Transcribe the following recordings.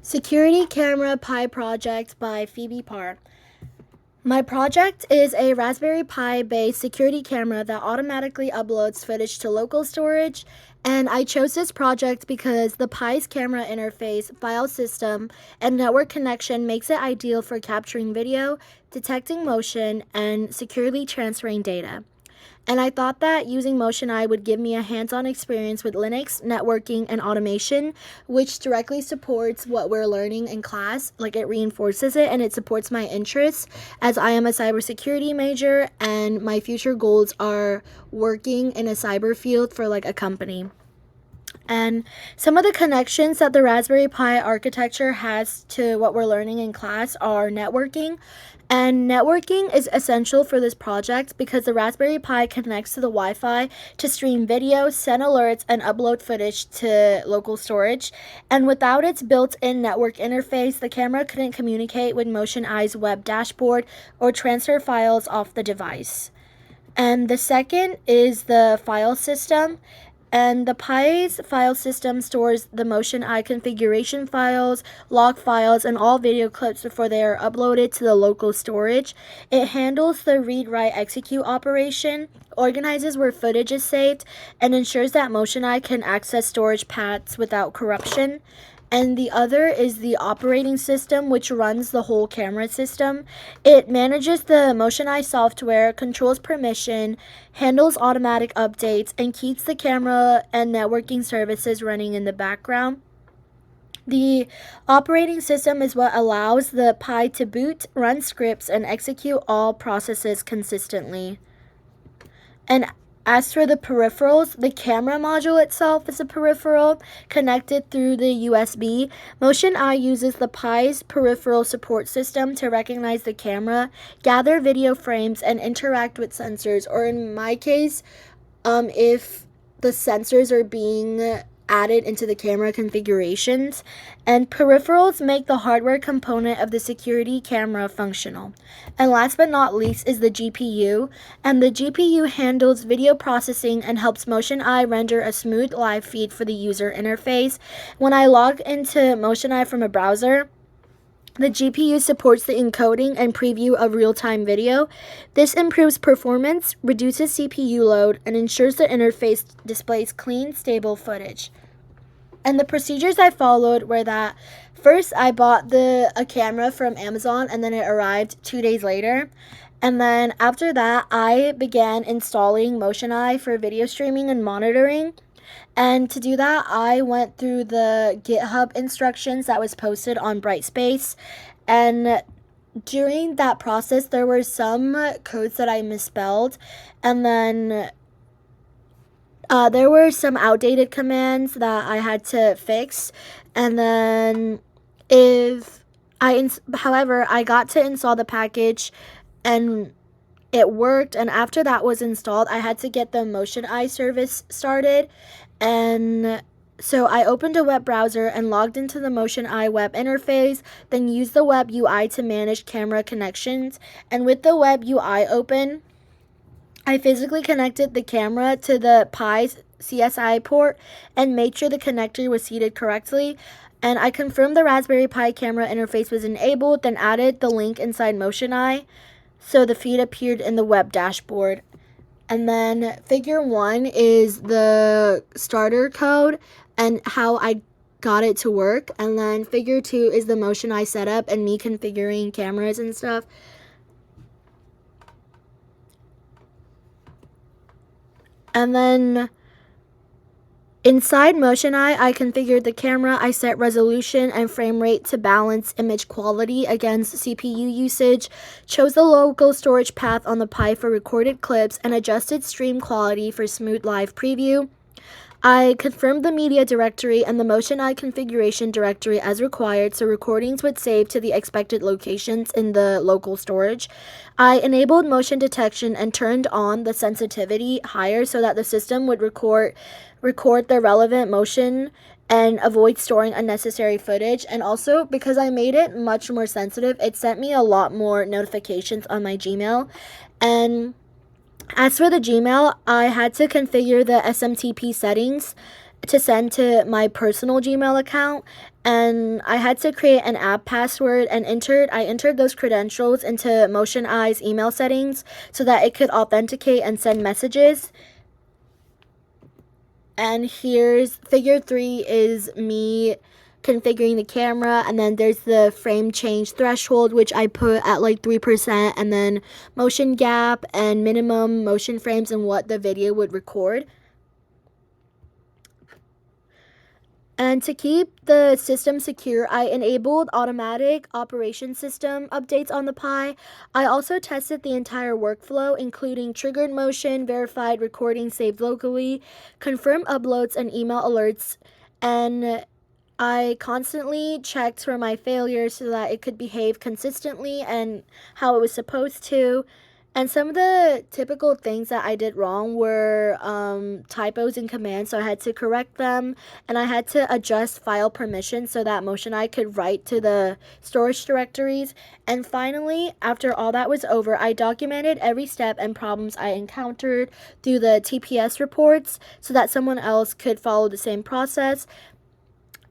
Security Camera Pi Project by Phoebe Parr. My project is a Raspberry Pi based security camera that automatically uploads footage to local storage. And I chose this project because the Pi's camera interface, file system, and network connection makes it ideal for capturing video, detecting motion, and securely transferring data. And I thought that using MotionEye would give me a hands-on experience with Linux, networking, and automation, which directly supports what we're learning in class. Like, it reinforces it and it supports my interests, as I am a cybersecurity major and my future goals are working in a cyber field for like a company. And some of the connections that the Raspberry Pi architecture has to what we're learning in class are networking. And networking is essential for this project because the Raspberry Pi connects to the Wi-Fi to stream video, send alerts, and upload footage to local storage. And without its built-in network interface, the camera couldn't communicate with MotionEye's web dashboard or transfer files off the device. And the second is the file system. And the Pi's file system stores the MotionEye configuration files, log files, and all video clips before they are uploaded to the local storage. It handles the read-write-execute operation, organizes where footage is saved, and ensures that MotionEye can access storage paths without corruption. And the other is the operating system, which runs the whole camera system. It manages the MotionEye software, controls permission, handles automatic updates, and keeps the camera and networking services running in the background. The operating system is what allows the Pi to boot, run scripts, and execute all processes consistently. And as for the peripherals, the camera module itself is a peripheral connected through the USB. MotionEye uses the Pi's peripheral support system to recognize the camera, gather video frames, and interact with sensors. Or in my case, if the sensors are being added into the camera configurations, and peripherals make the hardware component of the security camera functional. And last but not least is the GPU, and the GPU handles video processing and helps MotionEye render a smooth live feed for the user interface. When I log into MotionEye from a browser, the GPU supports the encoding and preview of real-time video. This improves performance, reduces CPU load, and ensures the interface displays clean, stable footage. And the procedures I followed were that first I bought a camera from Amazon and then it arrived 2 days later. And then after that, I began installing MotionEye for video streaming and monitoring. And to do that, I went through the GitHub instructions that was posted on Brightspace. And during that process, there were some codes that I misspelled. And then there were some outdated commands that I had to fix. And then however, I got to install the package and it worked. And after that was installed, I had to get the MotionEye service started. And so I opened a web browser and logged into the MotionEye web interface, then used the web UI to manage camera connections. And with the web UI open, I physically connected the camera to the Pi's CSI port and made sure the connector was seated correctly. And I confirmed the Raspberry Pi camera interface was enabled, then added the link inside MotionEye so the feed appeared in the web dashboard. And then figure 1 is the starter code and how I got it to work. And then figure 2 is the MotionEye setup and me configuring cameras and stuff. And then inside MotionEye, I configured the camera. I set resolution and frame rate to balance image quality against CPU usage, chose the local storage path on the Pi for recorded clips, and adjusted stream quality for smooth live preview. I confirmed the media directory and the MotionEye configuration directory as required so recordings would save to the expected locations in the local storage. I enabled motion detection and turned on the sensitivity higher so that the system would record the relevant motion and avoid storing unnecessary footage. And also, because I made it much more sensitive, it sent me a lot more notifications on my Gmail. And as for the Gmail, I had to configure the SMTP settings, to send to my personal Gmail account, and I had to create an app password and I entered those credentials into Motion Eye's email settings so that it could authenticate and send messages. And here's figure 3 is me configuring the camera, and then there's the frame change threshold, which I put at like 3%, and then motion gap and minimum motion frames and what the video would record. And to keep the system secure, I enabled automatic operation system updates on the Pi. I also tested the entire workflow, including triggered motion, verified recording saved locally, confirmed uploads and email alerts, and I constantly checked for my failures so that it could behave consistently and how it was supposed to. And some of the typical things that I did wrong were typos in commands, so I had to correct them, and I had to adjust file permissions so that MotionEye could write to the storage directories. And finally, after all that was over, I documented every step and problems I encountered through the TPS reports so that someone else could follow the same process.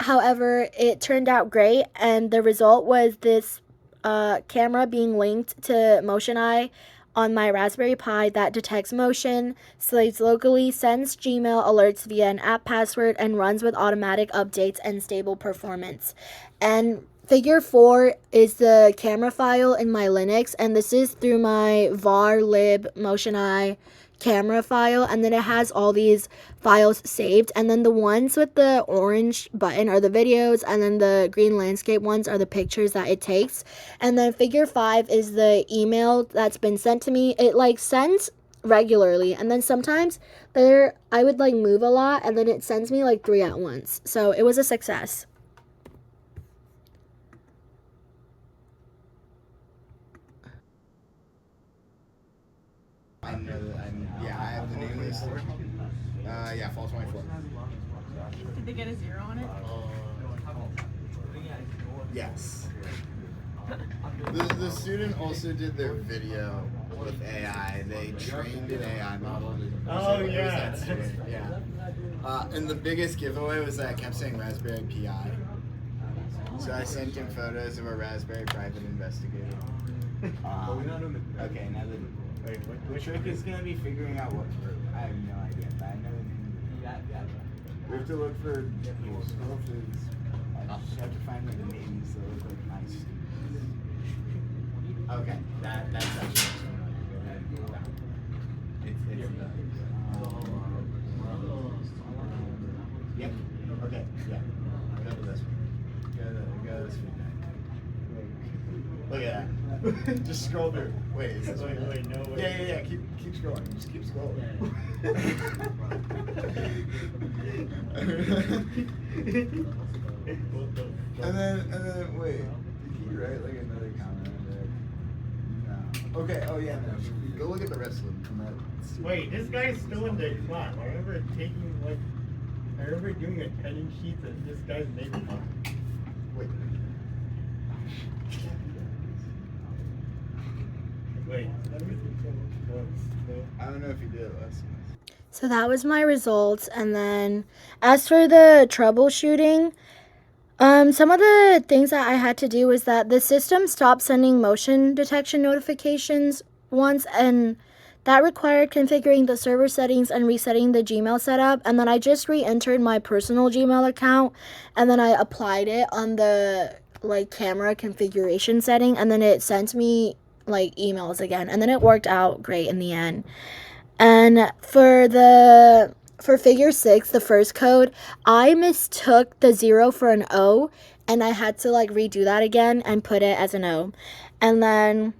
However, it turned out great, and the result was this camera being linked to MotionEye on my Raspberry Pi that detects motion, slaves locally, sends Gmail alerts via an app password, and runs with automatic updates and stable performance. And figure 4 is the camera file in my Linux, and this is through my var lib MotionEye camera file, and then it has all these files saved, and then the ones with the orange button are the videos, and then the green landscape ones are the pictures that it takes. And then figure 5 is the email that's been sent to me. It like sends regularly, and then sometimes I would like move a lot, and then it sends me like 3 at once. So it was a success. I know that I have the name listed. Yeah, fall 24. Did they get a 0 on it? Yes. The student also did their video with AI. They trained an AI model. Yeah. Yeah. And the biggest giveaway was that I kept saying Raspberry PI. So I sent him photos of a Raspberry private investigator. Okay, now the trick is going to be figuring out what group. I have no idea, but I know the name. We have to look for useful foods. I just have to find the names that look like nice students. Okay, that's actually Yep. Okay. Yeah. Go to this one. Go to this one. Look at that. Just scroll through. Wait, is this one? Wait, no way. Yeah. Keep scrolling. Just keep scrolling. and then wait. Did he write like another comment on there? No. Okay. Oh yeah. No. Go look at the rest of them. Wait, this guy's still in the class. I remember doing attendance sheets and this guy's making fun. Wait. Wait. I don't know if he did it last time. So that was my results. And then as for the troubleshooting, some of the things that I had to do was that the system stopped sending motion detection notifications once, and that required configuring the server settings and resetting the Gmail setup. And then I just re-entered my personal Gmail account, and then I applied it on the camera configuration setting, and then it sent me emails again, and then it worked out great in the end. And for figure 6, the first code, I mistook the 0 for an O, and I had to redo that again and put it as an O. And then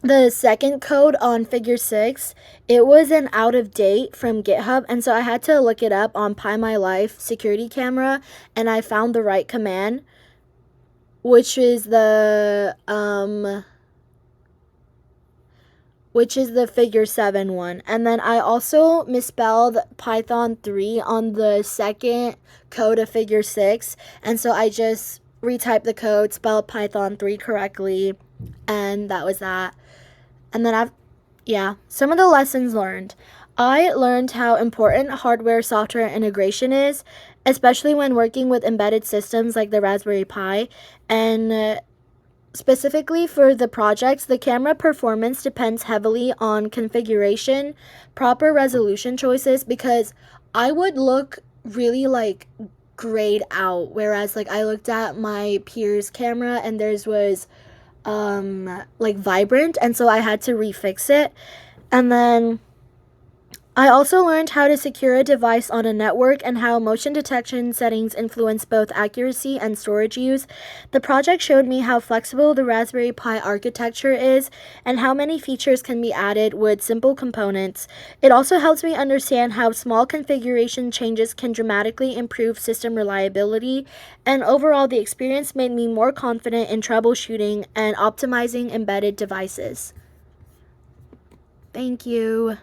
the second code on figure 6, it was an out of date from GitHub, and so I had to look it up on Pi My Life security camera, and I found the right command, which is the figure 7 one. And then I also misspelled Python 3 on the second code of figure 6. And so I just retyped the code, spelled Python 3 correctly, and that was that. And then some of the lessons learned. I learned how important hardware-software integration is, especially when working with embedded systems like the Raspberry Pi. And specifically for the projects, the camera performance depends heavily on configuration, proper resolution choices, because I would look really like grayed out, whereas like I looked at my peer's camera and theirs was like vibrant, and so I had to refix it. And then I also learned how to secure a device on a network and how motion detection settings influence both accuracy and storage use. The project showed me how flexible the Raspberry Pi architecture is and how many features can be added with simple components. It also helps me understand how small configuration changes can dramatically improve system reliability, and overall, the experience made me more confident in troubleshooting and optimizing embedded devices. Thank you.